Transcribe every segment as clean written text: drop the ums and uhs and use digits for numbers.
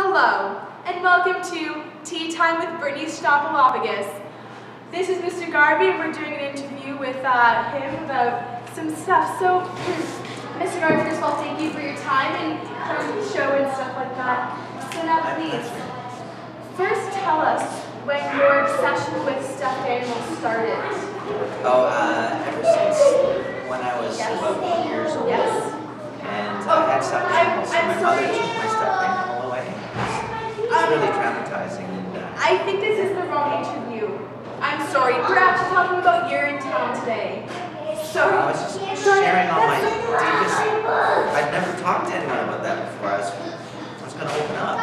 Hello, and welcome to Tea Time with Brittany Stopolopagus. This is Mr. Garbe, and we're doing an interview with him about some stuff. So, Mr. Garbe, first of all, thank you for your time and coming to the show and stuff like that. So now, please, first tell us when your obsession with stuffed animals started. Oh, ever since when I was about 1 years old. Yes. And I had stuffed animals, so my mother took my stuffed animal away. It's really traumatizing. And, I think this is the wrong interview. I'm sorry. We're actually talking about you're in town today. So I was just sharing all my deepest. I'd never talked to anyone about that before. I was going to open up.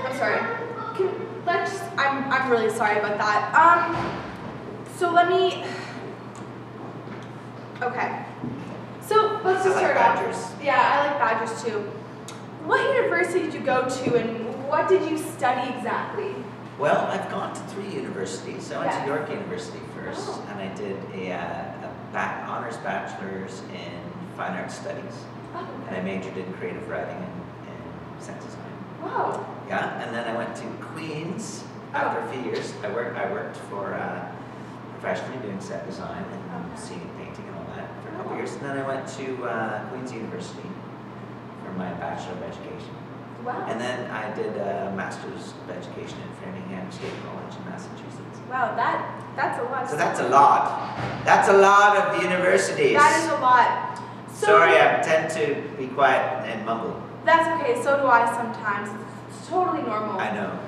I'm sorry. I'm really sorry about that. So let me. Okay. So let's just start off. Yeah, I like badgers too. What university did you go to, and what did you study exactly? Well, I've gone to 3 universities. I went to York University first, and I did a honors bachelor's in fine arts studies, and I majored in creative writing and set design. Wow. Yeah, and then I went to Queen's after a few years. I worked for professionally doing set design and scenic painting and all that for a couple years, and then I went to Queen's University for my Bachelor of Education. Wow. And then I did a Master's of Education in Framingham State College in Massachusetts. Wow, that's a lot. So that's a lot. That's a lot of universities. That is a lot. So, sorry, I tend to be quiet and mumble. That's okay, so do I sometimes. It's totally normal. I know.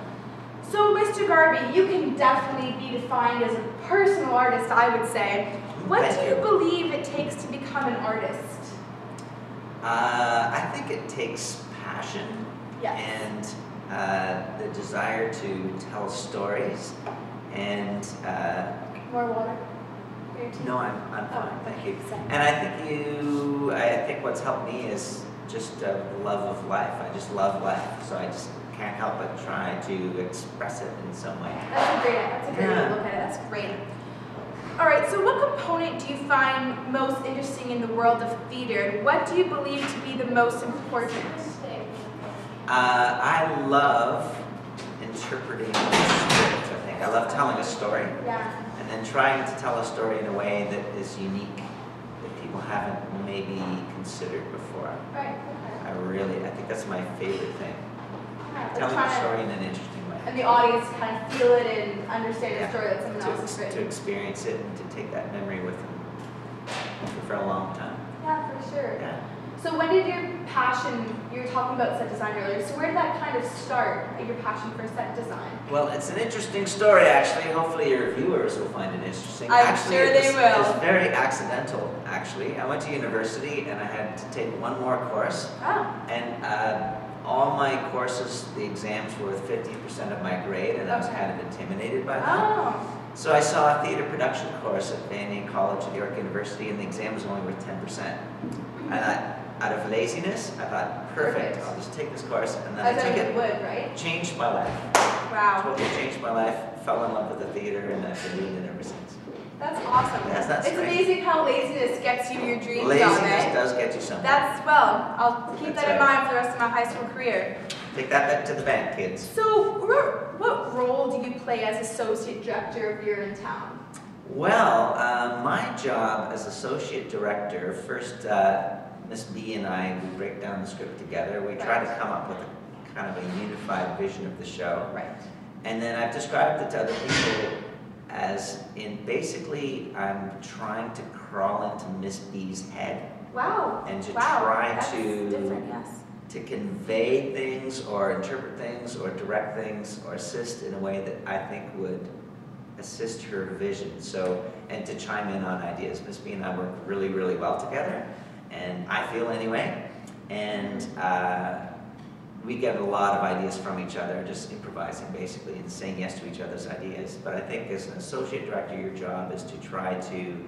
So, Mr. Garbe, you can definitely be defined as a personal artist, I would say. What do you believe it takes to become an artist? I think it takes passion. Yes. And the desire to tell stories, and more water. No, I'm fine, thank you. And I think what's helped me is just the love of life. I just love life, so I just can't help but try to express it in some way. That's a great way to look at it. That's great. All right, so what component do you find most interesting in the world of theater, and what do you believe to be the most important? I love interpreting the script, I think. I love telling a story. Yeah. And then trying to tell a story in a way that is unique, that people haven't maybe considered before. Right. I think that's my favorite thing. Yeah, telling a story in an interesting way. And the audience kind of feel it and understand the story that someone else has written. To experience it and to take that memory with them for a long time. Yeah, for sure. Yeah. So when did your passion, you were talking about set design earlier, so where did that kind of start, your passion for set design? Well, it's an interesting story, actually. Hopefully your viewers will find it interesting. I'm sure they will. It's very accidental, actually. I went to university and I had to take one more course. Oh. And all my courses, the exams were with 50% of my grade, and I was kind of intimidated by that. Oh. So I saw a theater production course at Brittany College at York University, and the exam was only worth 10%. And out of laziness, I thought, perfect, I'll just take this course, and then I took it. Would, right? Changed my life. Wow. Totally changed my life, fell in love with the theater, and I've been doing it ever since. That's awesome. Yes, that's It's great. amazing how laziness gets you your dreams, Laziness does get you something. I'll keep that in mind for the rest of my high school career. Take that back to the bank, kids. So, what role do you play as associate director of You're in Town? Well, my job as associate director, first Miss B and I, we break down the script together. We try to come up with a kind of a unified vision of the show. Right. And then I've described it to other people as in basically I'm trying to crawl into Miss B's head. Wow. And to That's different, yes. to convey things or interpret things or direct things or assist in a way that I think would assist her vision. So, and to chime in on ideas. Miss B and I work really, really well together, and I feel anyway. And we get a lot of ideas from each other, just improvising basically and saying yes to each other's ideas. But I think as an associate director, your job is to try to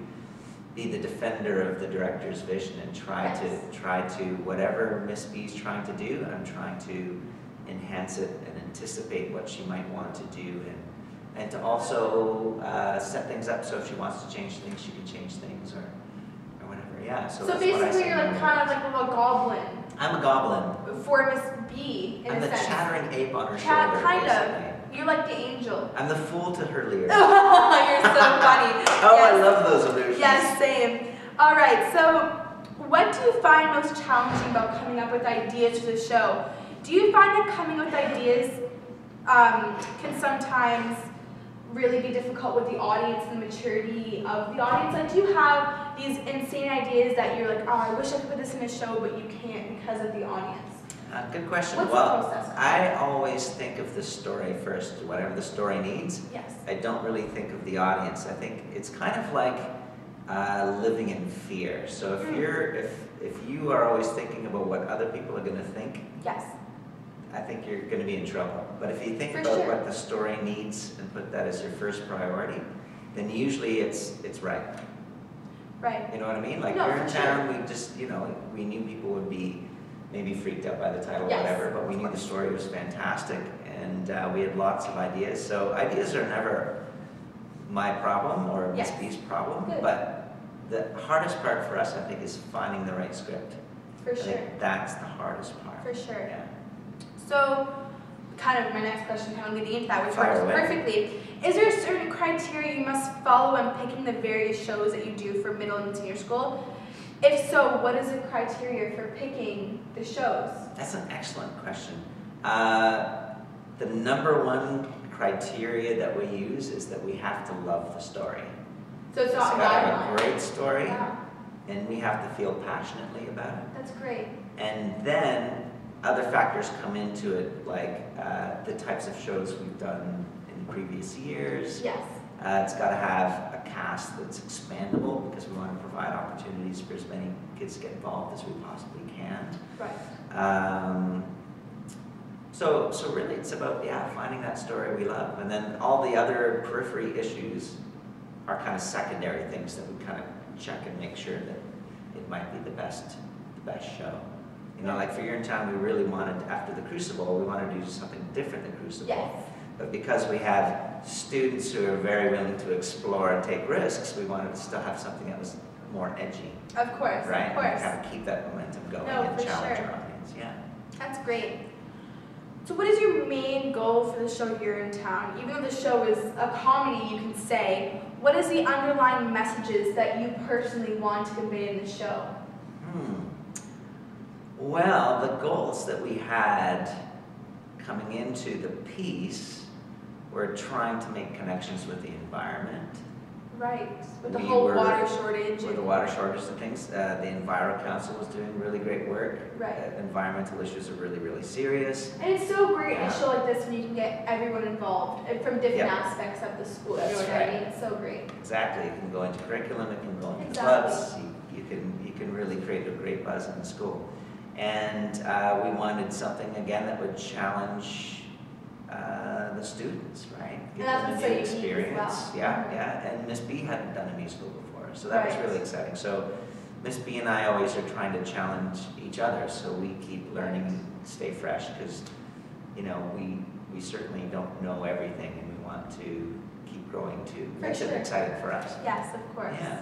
be the defender of the director's vision and try to whatever Miss B's trying to do, I'm trying to enhance it and anticipate what she might want to do, and to also set things up so if she wants to change things, she can change things or whatever. Yeah. So basically, you're like kind of like a little goblin. I'm a goblin. For Miss bee, in I'm a the sense. chattering ape on her shoulder, Kind basically. of. You're like the angel. I'm the fool to her leer. You're so funny. Oh, Yes. I love those illusions. Yes, same. All right, so what do you find most challenging about coming up with ideas for the show? Do you find that coming up with ideas can sometimes really be difficult with the audience and the maturity of the audience? Like, do you have these insane ideas that you're like, oh, I wish I could put this in a show, but you can't because of the audience? Good question. What's Well, the process? I always think of the story first, whatever the story needs. Yes. I don't really think of the audience. I think it's kind of like living in fear. So if you are always thinking about what other people are going to think, Yes. I think you're going to be in trouble. But if you think For about sure. what the story needs and put that as your first priority, then usually it's right. Right. You know what I mean? Like, No, here in for town, we just, we knew people would be maybe freaked out by the title or Yes, whatever, but we of knew the course. story was fantastic, and we had lots of ideas. So ideas are never my problem or Miss Yes. B's problem, Good. but the hardest part for us, I think, is finding the right script. For I sure. think that's the hardest part. For sure. Yeah. So, kind of my next question, kind of leading into that, which Fire works away. perfectly. Is there a certain criteria you must follow when picking the various shows that you do for middle and senior school? If so, what is the criteria for picking the shows? That's an excellent question. The number one criteria that we use is that we have to love the story. So it's It's not got to have guideline. a great story, Yeah, and we have to feel passionately about it. that's great. And then other factors come into it, like the types of shows we've done in previous years. Yes. It's got to have a cast that's expandable, because we want to provide opportunities for as many kids to get involved as we possibly can. Right. So really it's about, finding that story we love. And then all the other periphery issues are kind of secondary things that we kind of check and make sure that it might be the best show. Like for Year in Town, we really wanted, after the Crucible, we wanted to do something different than Crucible. Yes. But because we have students who are very willing to explore and take risks, we wanted to still have something that was more edgy. Of course. Right? Of course. And kind of keep that momentum going No, and for challenge sure. our audience. Yeah. That's great. So what is your main goal for the show Year in Town? Even though the show is a comedy, you can say, what is the underlying messages that you personally want to convey in the show? Well, the goals that we had coming into the piece were trying to make connections with the environment. Right. With the We whole were- water shortage. With the water shortage and things, the Enviro Council was doing really great work. Right. Environmental issues are really, really serious. And it's so great in Yeah. a show like this when you can get everyone involved and from different Yeah. aspects of the school. That's You know what I right. mean? It's so great. Exactly. It can go into curriculum, it can go into Exactly. clubs. You can really create a great buzz in the school. And we wanted something, again, that would challenge the students, right? Give And that's them a what's new so unique as experience. well. Yeah, Mhm. yeah. And Miss B hadn't done a musical before, so that was Right. really exciting. So Miss B and I always are trying to challenge each other, so we keep learning and stay fresh, because we certainly don't know everything, and we want to keep growing too. For Makes it sure. exciting for us. Yes, of course. Yeah.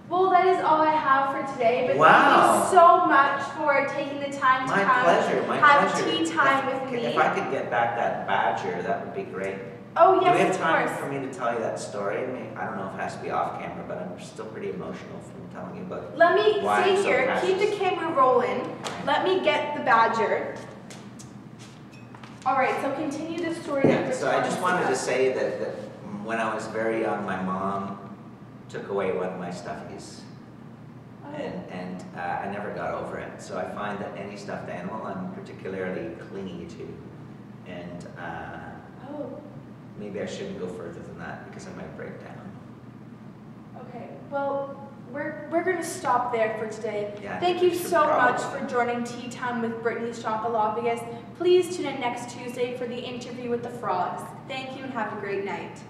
Well, that is all I have for today. But Wow. thank you so much for taking the time to My come pleasure, my have pleasure. tea time with me. If I could get back that badger, that would be great. Oh, Do yes, we have of time course. for me to tell you that story? I don't know if it has to be off camera, but I'm still pretty emotional from telling you about it. Let me Why stay I'm so here, keep the precious. camera rolling. Let me get the badger. All right, so continue the story. that Yeah, you're so I just telling wanted to us say that when I was very young, my mom took away one of my stuffies. about. And I never got over it. So I find that any stuffed animal I'm particularly clingy to. And Oh, maybe I shouldn't go further than that, because I might break down. okay. Well, we're going to stop there for today. Yeah, I Thank think you we should so much probably. for joining Tea Time with Brittany Shopalopagus. Please tune in next Tuesday for the interview with the frogs. Thank you and have a great night.